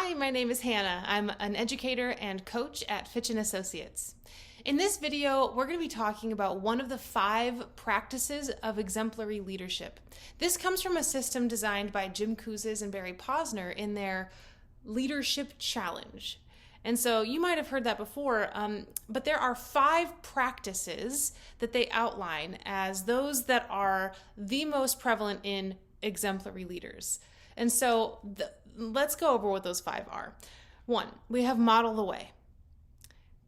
Hi, my name is Hannah. I'm an educator and coach at Fitch & Associates. In this video, we're going to be talking about one of the 5 practices of exemplary leadership. This comes from a system designed by Jim Kouzes and Barry Posner in their Leadership Challenge. And so you might have heard that before, but there are 5 practices that they outline as those that are the most prevalent in exemplary leaders. And so let's go over what those 5 are. 1, we have model the way.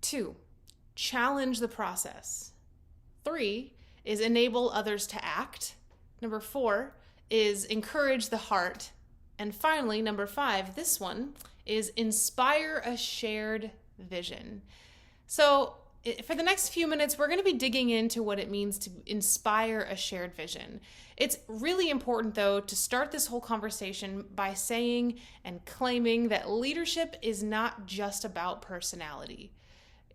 2, challenge the process. 3 is enable others to act. Number 4 is encourage the heart. And finally, number 5, this one, is inspire a shared vision. So for the next few minutes, we're going to be digging into what it means to inspire a shared vision. It's really important, though, to start this whole conversation by saying and claiming that leadership is not just about personality.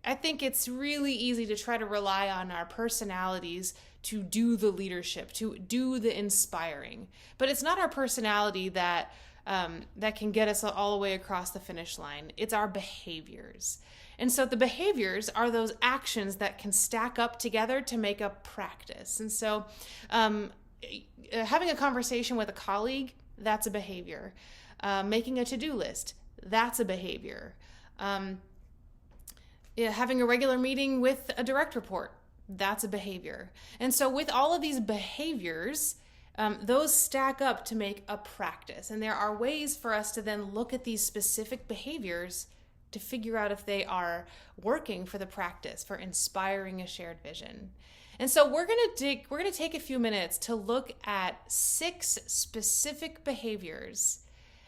I think it's really easy to try to rely on our personalities to do the leadership, to do the inspiring. But it's not our personality that can get us all the way across the finish line. It's our behaviors. And so the behaviors are those actions that can stack up together to make a practice. And so having a conversation with a colleague, that's a behavior. Making a to-do list, that's a behavior. Having a regular meeting with a direct report, that's a behavior. And so with all of these behaviors, those stack up to make a practice. And there are ways for us to then look at these specific behaviors to figure out if they are working for the practice, for inspiring a shared vision. And so we're going to take a few minutes to look at 6 specific behaviors.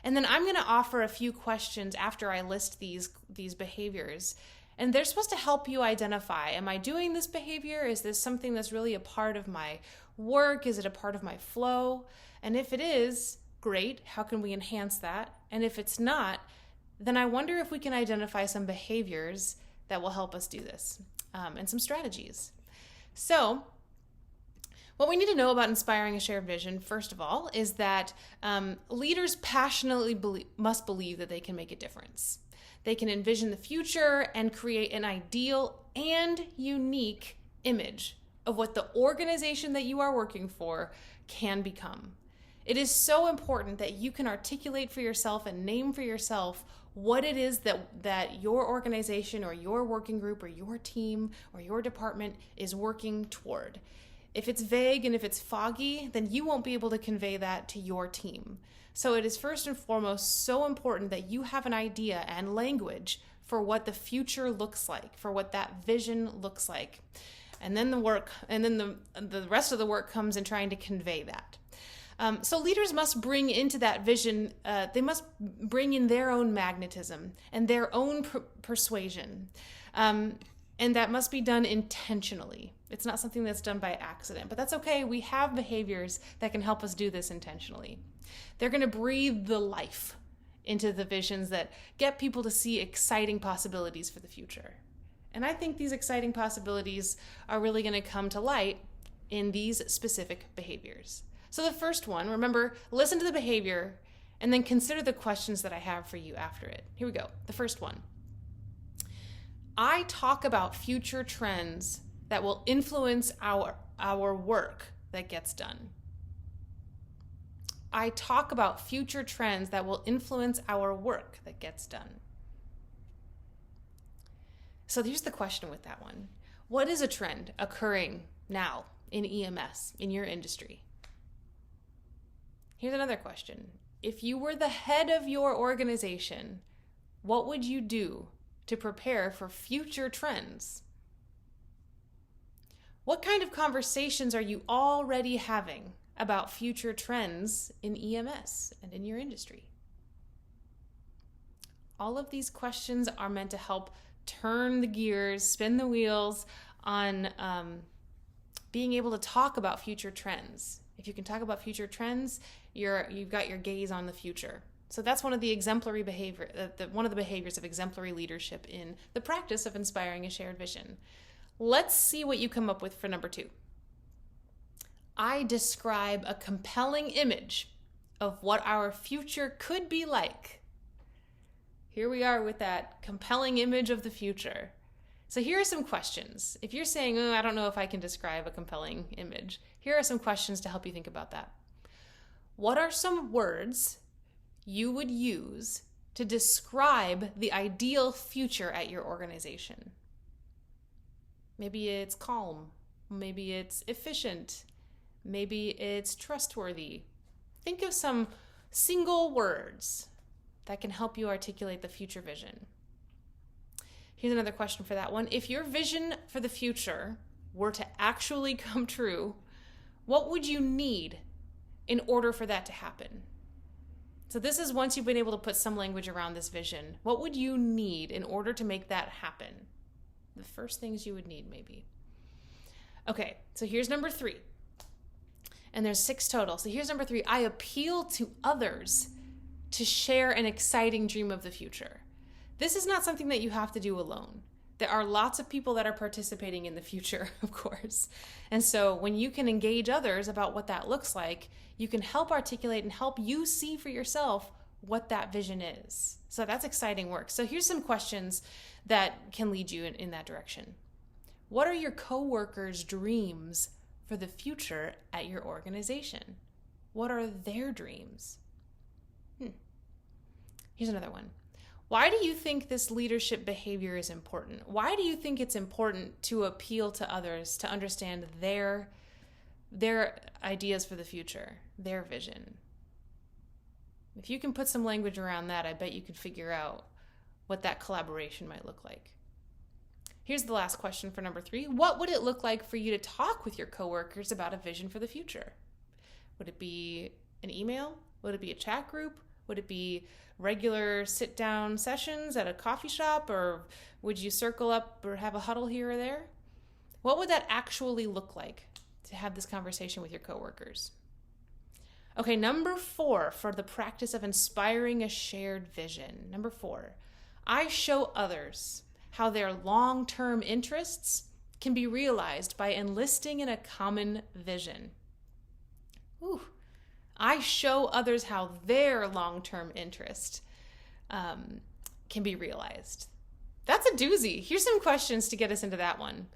And then I'm going to offer a few questions after I list these behaviors. And they're supposed to help you identify, am I doing this behavior? Is this something that's really a part of my work? Is it a part of my flow? And if it is, great. How can we enhance that? And if it's not, then I wonder if we can identify some behaviors that will help us do this, and some strategies. So what we need to know about inspiring a shared vision, first of all, is that leaders passionately must believe that they can make a difference. They can envision the future and create an ideal and unique image of what the organization that you are working for can become. It is so important that you can articulate for yourself and name for yourself what it is that your organization or your working group or your team or your department is working toward. If it's vague and if it's foggy, then you won't be able to convey that to your team. So it is first and foremost so important that you have an idea and language for what the future looks like, for what that vision looks like. And then the rest of the work comes in trying to convey that. So leaders must bring into that vision, they must bring in their own magnetism and their own persuasion. And that must be done intentionally. It's not something that's done by accident, but that's okay. We have behaviors that can help us do this intentionally. They're going to breathe the life into the visions that get people to see exciting possibilities for the future. And I think these exciting possibilities are really going to come to light in these specific behaviors. So the first one, remember, listen to the behavior and then consider the questions that I have for you after it. Here we go. The first one. I talk about future trends that will influence our work that gets done. I talk about future trends that will influence our work that gets done. So here's the question with that one. What is a trend occurring now in EMS, in your industry? Here's another question. If you were the head of your organization, what would you do to prepare for future trends? What kind of conversations are you already having about future trends in EMS and in your industry? All of these questions are meant to help turn the gears, spin the wheels on being able to talk about future trends. If you can talk about future trends, you've got your gaze on the future. So that's one of the exemplary one of the behaviors of exemplary leadership in the practice of inspiring a shared vision. Let's see what you come up with for number 2. I describe a compelling image of what our future could be like. here we are with that compelling image of the future. So here are some questions. If you're saying, I don't know if I can describe a compelling image, here are some questions to help you think about that. What are some words you would use to describe the ideal future at your organization? Maybe it's calm. Maybe it's efficient. Maybe it's trustworthy. Think of some single words that can help you articulate the future vision. Here's another question for that one. If your vision for the future were to actually come true, what would you need in order for that to happen? So this is once you've been able to put some language around this vision. What would you need in order to make that happen? The first things you would need, maybe. Okay, so here's number 3. And there's 6 total. So here's number 3. I appeal to others to share an exciting dream of the future. This is not something that you have to do alone. There are lots of people that are participating in the future, of course. And so when you can engage others about what that looks like, you can help articulate and help you see for yourself what that vision is. So that's exciting work. So here's some questions that can lead you in that direction. What are your coworkers' dreams for the future at your organization? What are their dreams? Here's another one. Why do you think this leadership behavior is important? Why do you think it's important to appeal to others to understand their ideas for the future, their vision? If you can put some language around that, I bet you could figure out what that collaboration might look like. Here's the last question for number 3. What would it look like for you to talk with your coworkers about a vision for the future? Would it be an email? Would it be a chat group? Would it be regular sit-down sessions at a coffee shop? Or would you circle up or have a huddle here or there? What would that actually look like to have this conversation with your coworkers? Okay, number 4 for the practice of inspiring a shared vision. Number 4, I show others how their long-term interests can be realized by enlisting in a common vision. I show others how their long-term interest can be realized. That's a doozy. Here's some questions to get us into that one.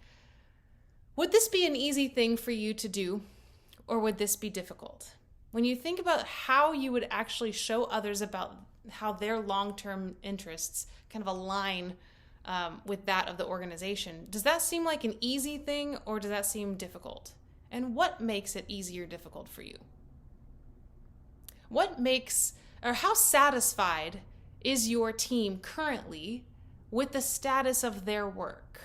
Would this be an easy thing for you to do, or would this be difficult? When you think about how you would actually show others about how their long-term interests kind of align with that of the organization, does that seem like an easy thing, or does that seem difficult? And what makes it easy or difficult for you? How satisfied is your team currently with the status of their work?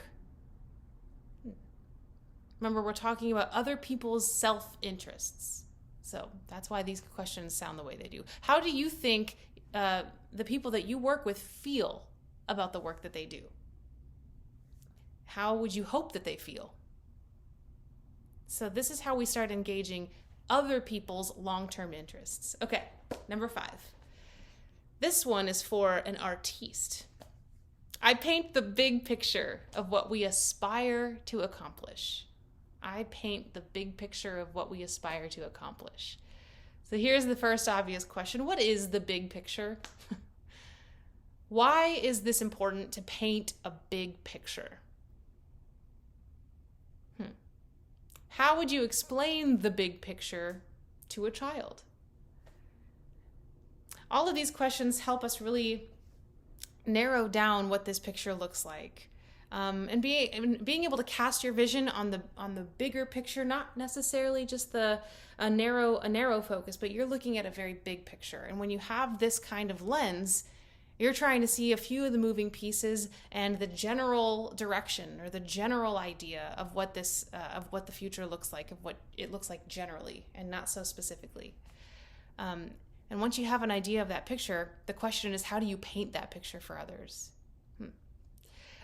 Remember, we're talking about other people's self-interests. So that's why these questions sound the way they do. How do you think the people that you work with feel about the work that they do? How would you hope that they feel? So this is how we start engaging other people's long-term interests. Okay, number 5. This one is for an artiste. I paint the big picture of what we aspire to accomplish. I paint the big picture of what we aspire to accomplish. So here's the first obvious question. What is the big picture? Why is this important to paint a big picture? How would you explain the big picture to a child? All of these questions help us really narrow down what this picture looks like. And being able to cast your vision on the bigger picture, not necessarily just a narrow focus, but you're looking at a very big picture. And when you have this kind of lens, you're trying to see a few of the moving pieces and the general direction or the general idea of what the future looks like, of what it looks like generally and not so specifically. And once you have an idea of that picture, the question is, how do you paint that picture for others?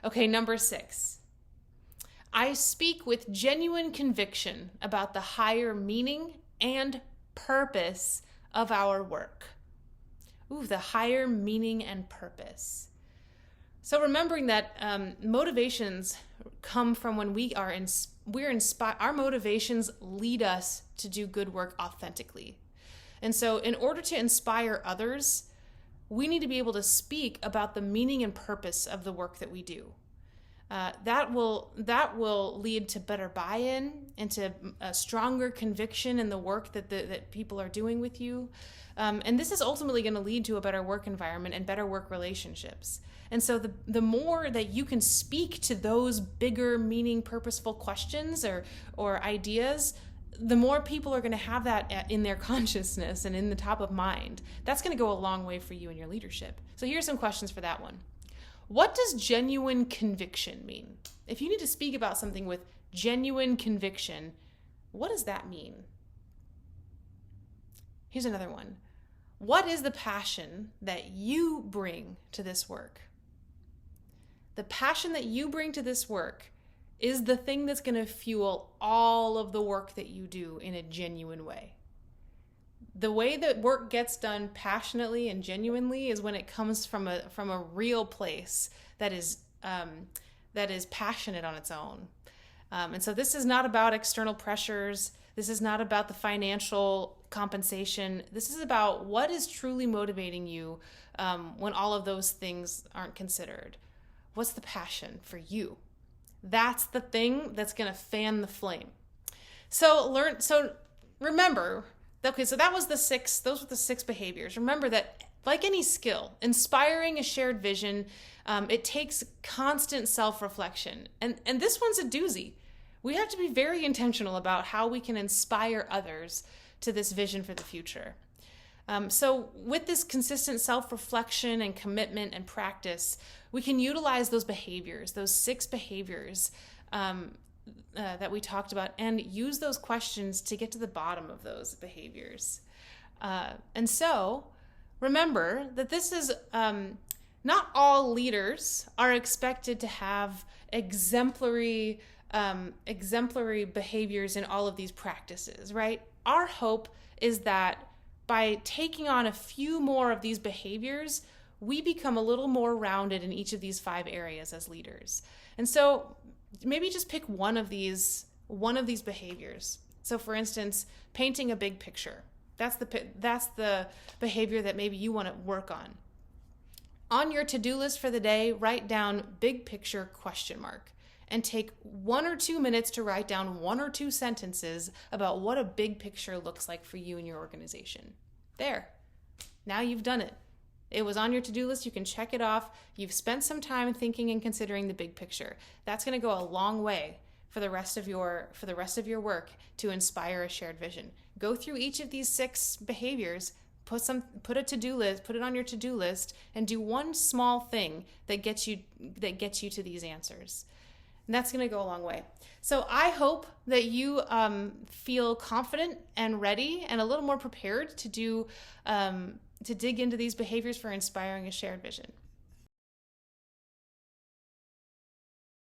Okay, number 6. I speak with genuine conviction about the higher meaning and purpose of our work. The higher meaning and purpose. So remembering that motivations come from when we're inspired. Our motivations lead us to do good work authentically. And so in order to inspire others, we need to be able to speak about the meaning and purpose of the work that we do. That will lead to better buy-in and to a stronger conviction in the work that people are doing with you. And this is ultimately going to lead to a better work environment and better work relationships. And so the more that you can speak to those bigger, meaning, purposeful questions or ideas, the more people are going to have that in their consciousness and in the top of mind. That's going to go a long way for you in your leadership. So here's some questions for that one. What does genuine conviction mean? If you need to speak about something with genuine conviction, what does that mean? Here's another one. What is the passion that you bring to this work? The passion that you bring to this work is the thing that's going to fuel all of the work that you do in a genuine way. The way that work gets done passionately and genuinely is when it comes from a real place that is passionate on its own. And so this is not about external pressures. This is not about the financial compensation. This is about what is truly motivating you when all of those things aren't considered. What's the passion for you? That's the thing that's going to fan the flame. So remember, okay, so those were the 6 behaviors. Remember that, like any skill, inspiring a shared vision, it takes constant self-reflection. And this one's a doozy. We have to be very intentional about how we can inspire others to this vision for the future. So with this consistent self-reflection and commitment and practice, we can utilize those behaviors, those 6 behaviors that we talked about, and use those questions to get to the bottom of those behaviors. And so remember that this is not all leaders are expected to have exemplary behaviors in all of these practices, right? Our hope is that by taking on a few more of these behaviors, we become a little more rounded in each of these 5 areas as leaders. And so maybe just pick one of these behaviors. So for instance, painting a big picture. That's the behavior that maybe you want to work on. On your to-do list for the day, write down big picture ? And take 1 or 2 minutes to write down 1 or 2 sentences about what a big picture looks like for you and your organization. There. Now you've done it. It was on your to-do list. You can check it off. You've spent some time thinking and considering the big picture. That's going to go a long way for the rest of your work to inspire a shared vision. Go through each of these 6 behaviors, put a to-do list, put it on your to-do list, and do one small thing that gets you to these answers. And that's going to go a long way. So I hope that you feel confident and ready and a little more prepared to dig into these behaviors for inspiring a shared vision.